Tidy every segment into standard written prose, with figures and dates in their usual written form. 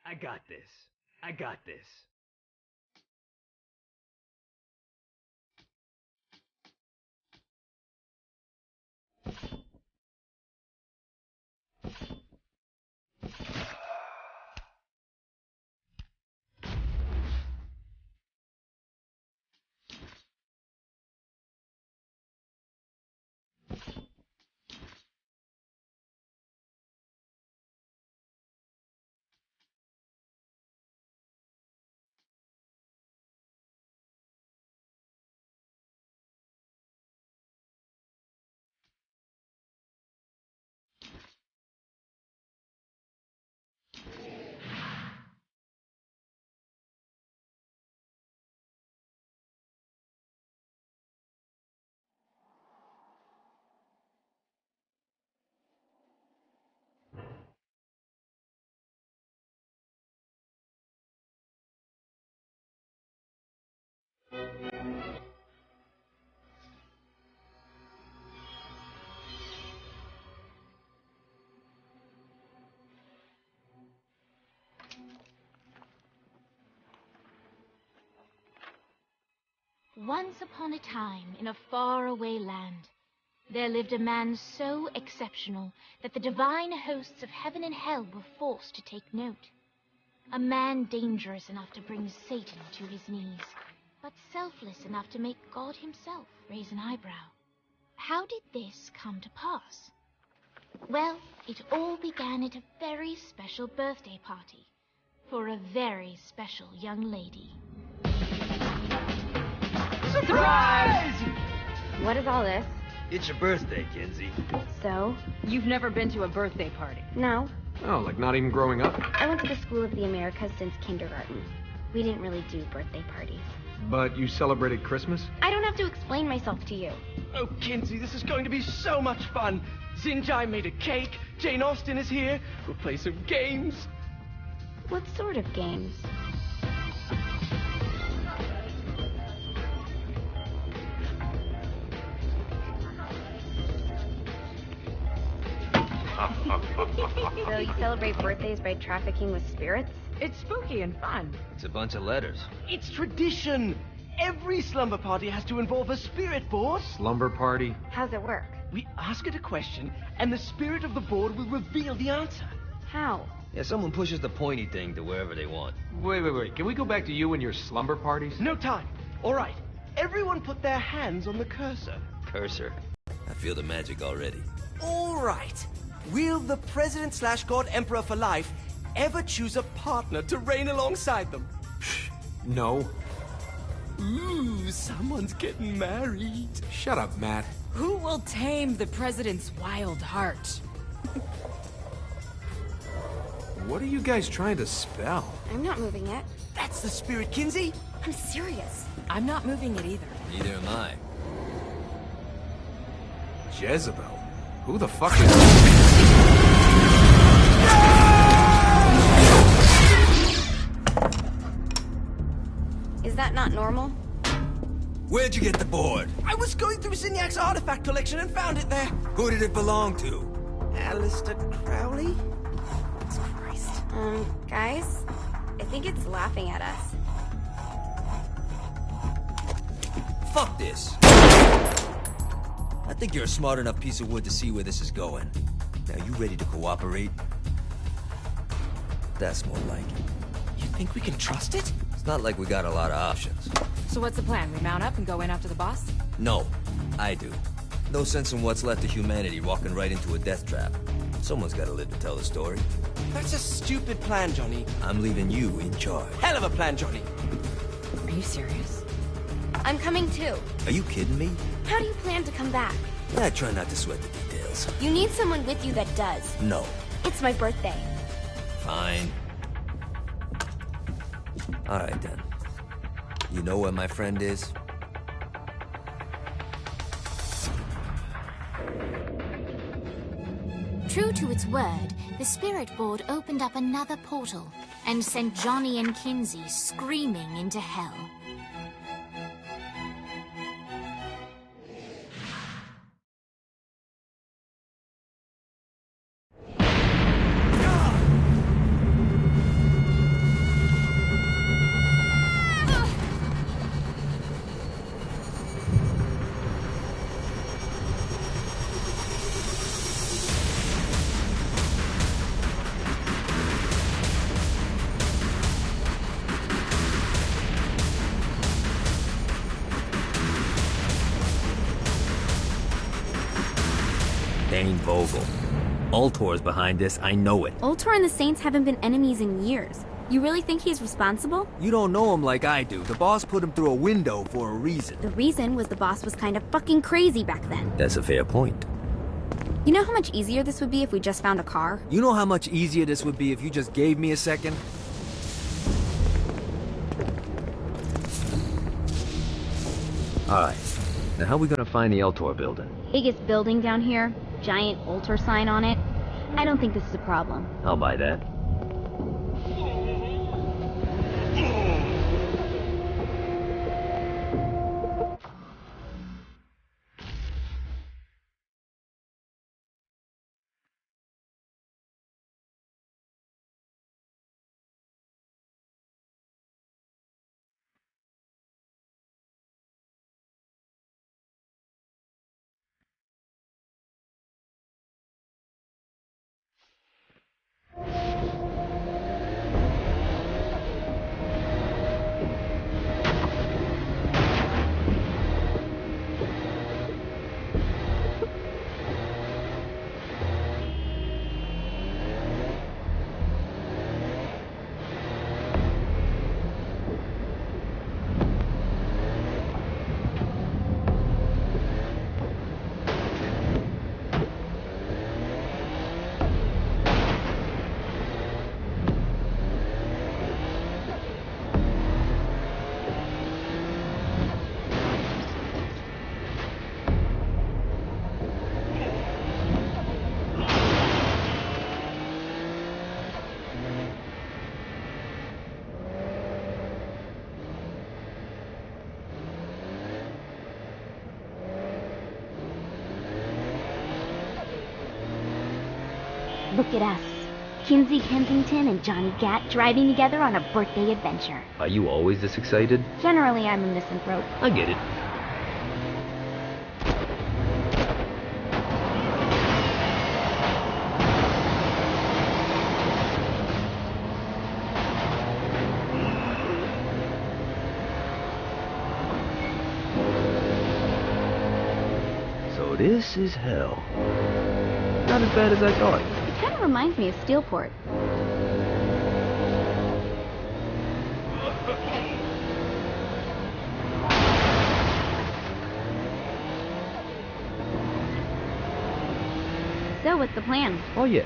I got this. I got this. Once upon a time, in a faraway land, there lived a man so exceptional that the divine hosts of heaven and hell were forced to take note. A man dangerous enough to bring Satan to his knees, but selfless enough to make God himself raise an eyebrow. How did this come to pass? Well, it all began at a very special birthday party for a very special young lady. Surprise! What is all this? It's your birthday, Kinsey. So? You've never been to a birthday party? No. Oh, like not even growing up? I went to the School of the Americas since kindergarten. We didn't really do birthday parties. But you celebrated Christmas? I don't have to explain myself to you. Oh, Kinsey, this is going to be so much fun. Zinjai made a cake. Jane Austen is here. We'll play some games. What sort of games? So you celebrate birthdays by trafficking with spirits? It's spooky and fun. It's a bunch of letters. It's tradition. Every slumber party has to involve a spirit board. Slumber party? How's it work? We ask it a question, and the spirit of the board will reveal the answer. How? Yeah, someone pushes the pointy thing to wherever they want. Wait. Can we go back to you and your slumber parties? No time. All right. Everyone put their hands on the cursor. Cursor. I feel the magic already. All right. Will the president/god emperor for life ever choose a partner to reign alongside them? No. Ooh, someone's getting married. Shut up, Matt. Who will tame the president's wild heart? What are you guys trying to spell? I'm not moving it. That's the spirit, Kinsey. I'm serious. I'm not moving it either. Neither am I. Jezebel? Who the fuck is... Is that not normal? Where'd you get the board? I was going through Zignac's artifact collection and found it there. Who did it belong to? Alistair Crowley? Christ. Guys? I think it's laughing at us. Fuck this. I think you're a smart enough piece of wood to see where this is going. Now, you ready to cooperate? That's more like it. You think we can trust it? It's not like we got a lot of options. So what's the plan? We mount up and go in after the boss? No, I do. No sense in what's left of humanity walking right into a death trap. Someone's gotta live to tell the story. That's a stupid plan, Johnny. I'm leaving you in charge. Hell of a plan, Johnny. Are you serious? I'm coming too. Are you kidding me? How do you plan to come back? I try not to sweat the details. You need someone with you that does. No. It's my birthday. Fine. Alright then. You know where my friend is? True to its word, the spirit board opened up another portal and sent Johnny and Kinsey screaming into hell. Dane Vogel. Ultor's behind this, I know it. Ultor and the Saints haven't been enemies in years. You really think he's responsible? You don't know him like I do. The boss put him through a window for a reason. The reason was the boss was kind of fucking crazy back then. That's a fair point. You know how much easier this would be if we just found a car? You know how much easier this would be if you just gave me a second? Alright, now how are we gonna find the Ultor building? Biggest building down here, giant Ultor sign on it. I don't think this is a problem. I'll buy that. Look at us. Kinsey Kensington and Johnny Gat driving together on a birthday adventure. Are you always this excited? Generally, I'm a misanthrope. I get it. So this is hell. Not as bad as I thought. It kind of reminds me of Steelport. So what's the plan? Oh yeah.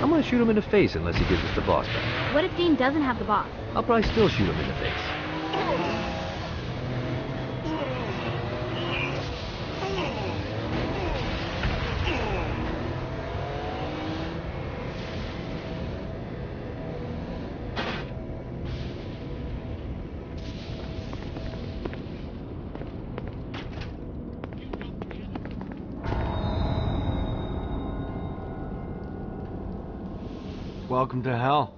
I'm gonna shoot him in the face unless he gives us the boss back. What if Dean doesn't have the boss? I'll probably still shoot him in the face. Welcome to hell.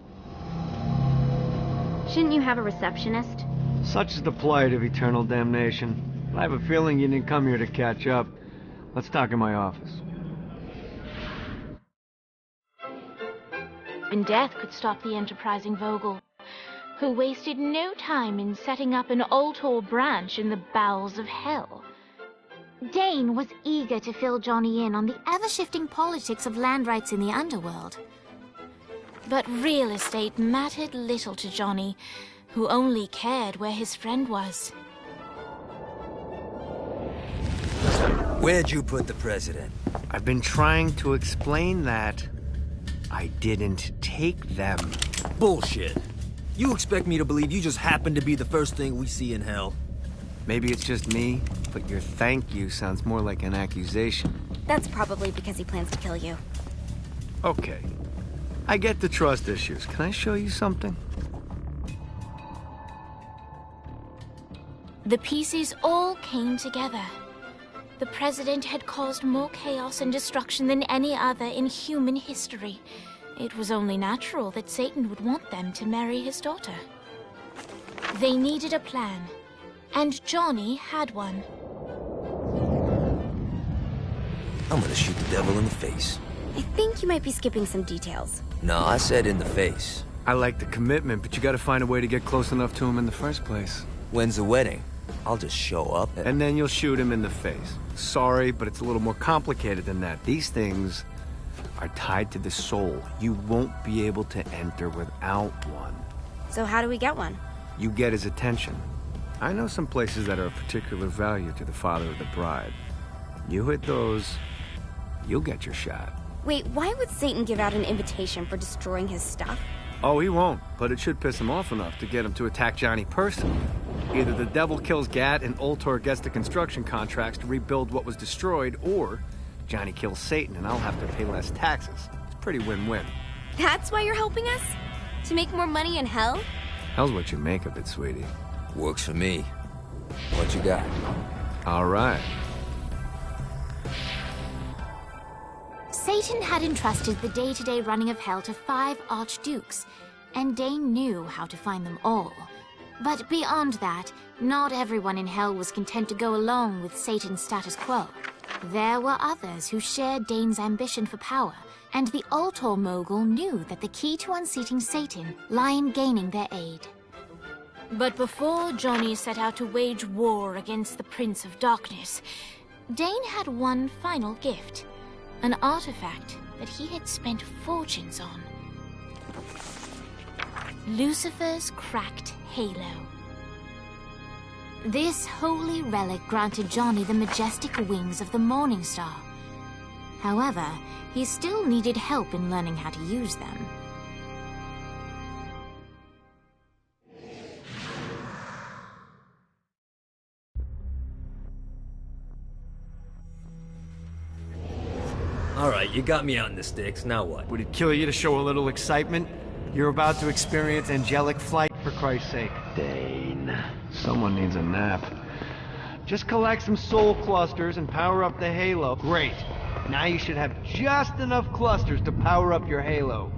Shouldn't you have a receptionist? Such is the plight of eternal damnation. I have a feeling you didn't come here to catch up. Let's talk in my office. Even death could stop the enterprising Vogel, who wasted no time in setting up an Ultor branch in the bowels of hell. Dane was eager to fill Johnny in on the ever-shifting politics of land rights in the underworld. But real estate mattered little to Johnny, who only cared where his friend was. Where'd you put the president? I've been trying to explain that. I didn't take them. Bullshit. You expect me to believe you just happened to be the first thing we see in hell? Maybe it's just me, but your thank you sounds more like an accusation. That's probably because he plans to kill you. Okay. I get the trust issues. Can I show you something? The pieces all came together. The president had caused more chaos and destruction than any other in human history. It was only natural that Satan would want them to marry his daughter. They needed a plan, and Johnny had one. I'm gonna shoot the devil in the face. I think you might be skipping some details. No, I said in the face. I like the commitment, but you gotta find a way to get close enough to him in the first place. When's the wedding? I'll just show up And then you'll shoot him in the face. Sorry, but it's a little more complicated than that. These things are tied to the soul. You won't be able to enter without one. So how do we get one? You get his attention. I know some places that are of particular value to the father of the bride. You hit those, you'll get your shot. Wait, why would Satan give out an invitation for destroying his stuff? Oh, he won't, but it should piss him off enough to get him to attack Johnny personally. Either the devil kills Gat and Ultor gets the construction contracts to rebuild what was destroyed, or Johnny kills Satan and I'll have to pay less taxes. It's pretty win-win. That's why you're helping us? To make more money in hell? Hell's what you make of it, sweetie. Works for me. What you got? All right. Satan had entrusted the day-to-day running of hell to 5 archdukes, and Dane knew how to find them all. But beyond that, not everyone in hell was content to go along with Satan's status quo. There were others who shared Dane's ambition for power, and the Ultor mogul knew that the key to unseating Satan lay in gaining their aid. But before Johnny set out to wage war against the Prince of Darkness, Dane had one final gift. An artifact that he had spent fortunes on. Lucifer's cracked halo. This holy relic granted Johnny the majestic wings of the Morning Star. However, he still needed help in learning how to use them. Alright, you got me out in the sticks, now what? Would it kill you to show a little excitement? You're about to experience angelic flight, for Christ's sake. Dane. Someone needs a nap. Just collect some soul clusters and power up the halo. Great. Now you should have just enough clusters to power up your halo.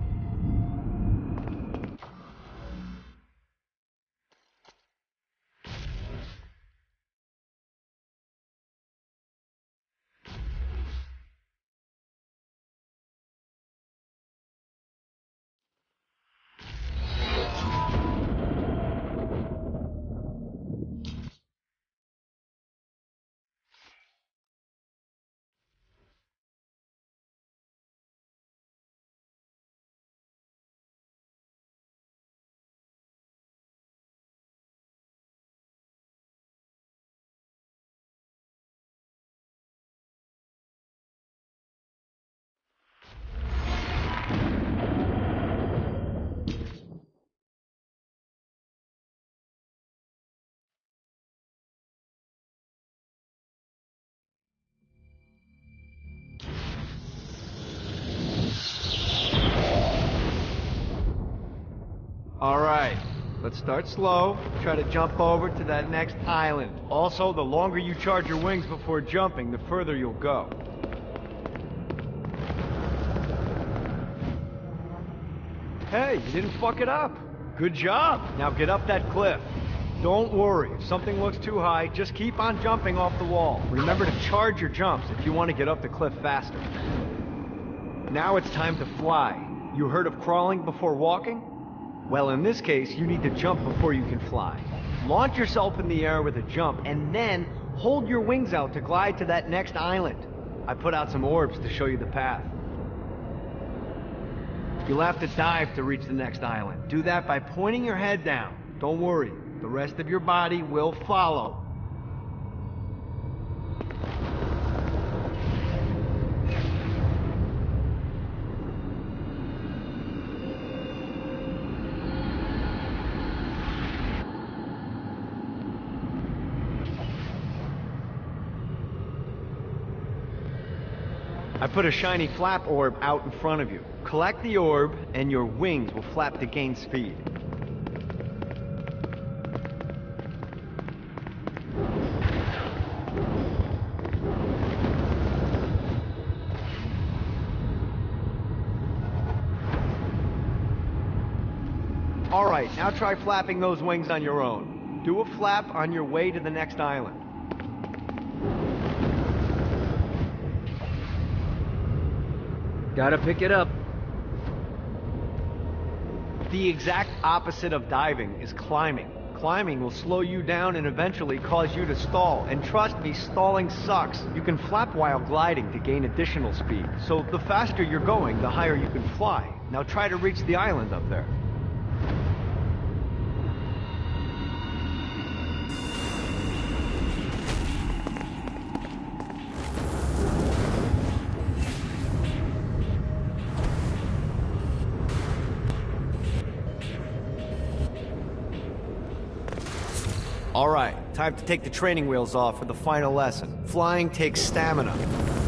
All right, let's start slow. Try to jump over to that next island. Also, the longer you charge your wings before jumping, the further you'll go. Hey, you didn't fuck it up. Good job. Now get up that cliff. Don't worry, if something looks too high, just keep on jumping off the wall. Remember to charge your jumps if you want to get up the cliff faster. Now it's time to fly. You heard of crawling before walking? Well, in this case, you need to jump before you can fly. Launch yourself in the air with a jump, and then hold your wings out to glide to that next island. I put out some orbs to show you the path. You'll have to dive to reach the next island. Do that by pointing your head down. Don't worry, the rest of your body will follow. I put a shiny flap orb out in front of you. Collect the orb, and your wings will flap to gain speed. All right, now try flapping those wings on your own. Do a flap on your way to the next island. Gotta pick it up. The exact opposite of diving is climbing. climbing will slow you down and eventually cause you to stall. And trust me, stalling sucks. You can flap while gliding to gain additional speed. So the faster you're going, the higher you can fly. Now try to reach the island up there. Alright, time to take the training wheels off for the final lesson. Flying takes stamina.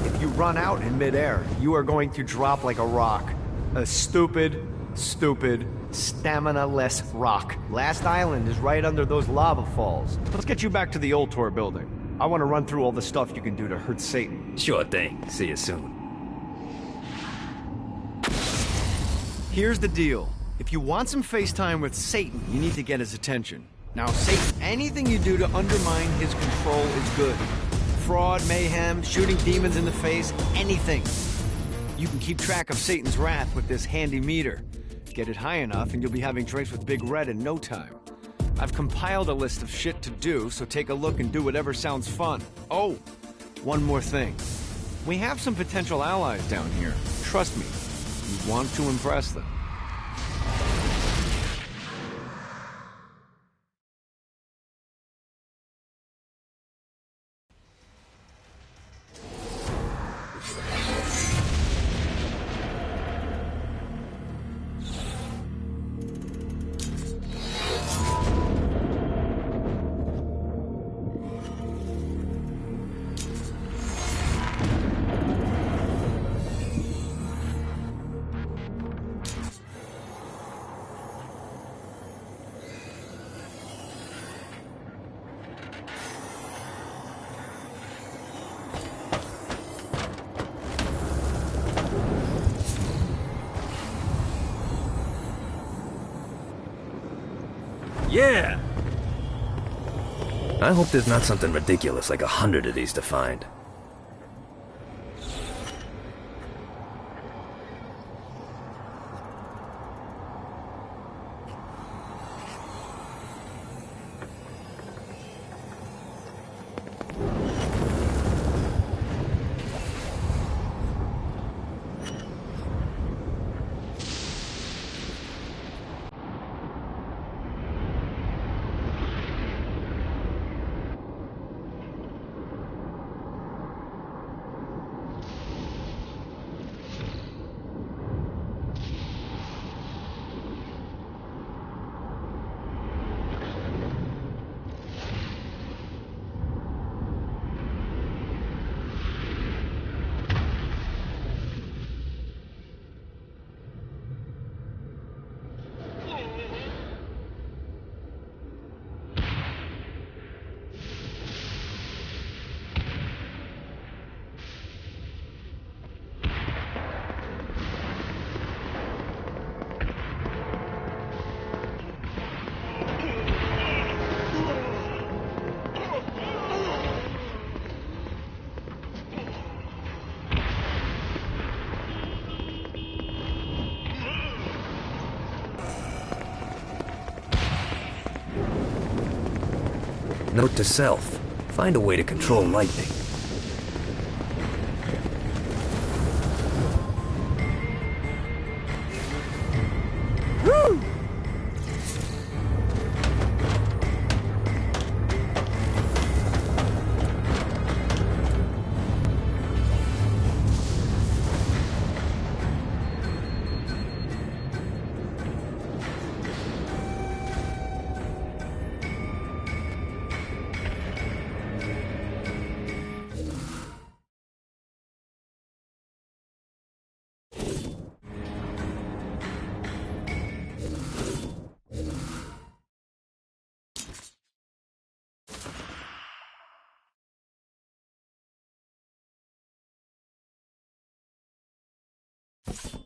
If you run out in midair, you are going to drop like a rock. A stupid, stamina-less rock. Last island is right under those lava falls. Let's get you back to the old tour building. I want to run through all the stuff you can do to hurt Satan. Sure thing. See you soon. Here's the deal. If you want some FaceTime with Satan, you need to get his attention. Now, Satan, anything you do to undermine his control is good. Fraud, mayhem, shooting demons in the face, anything. You can keep track of Satan's wrath with this handy meter. Get it high enough and you'll be having drinks with Big Red in no time. I've compiled a list of shit to do, so take a look and do whatever sounds fun. Oh, one more thing. We have some potential allies down here. Trust me, you want to impress them. Yeah! I hope there's not something ridiculous like 100 of these to find. Note to self, find a way to control lightning. Woo! You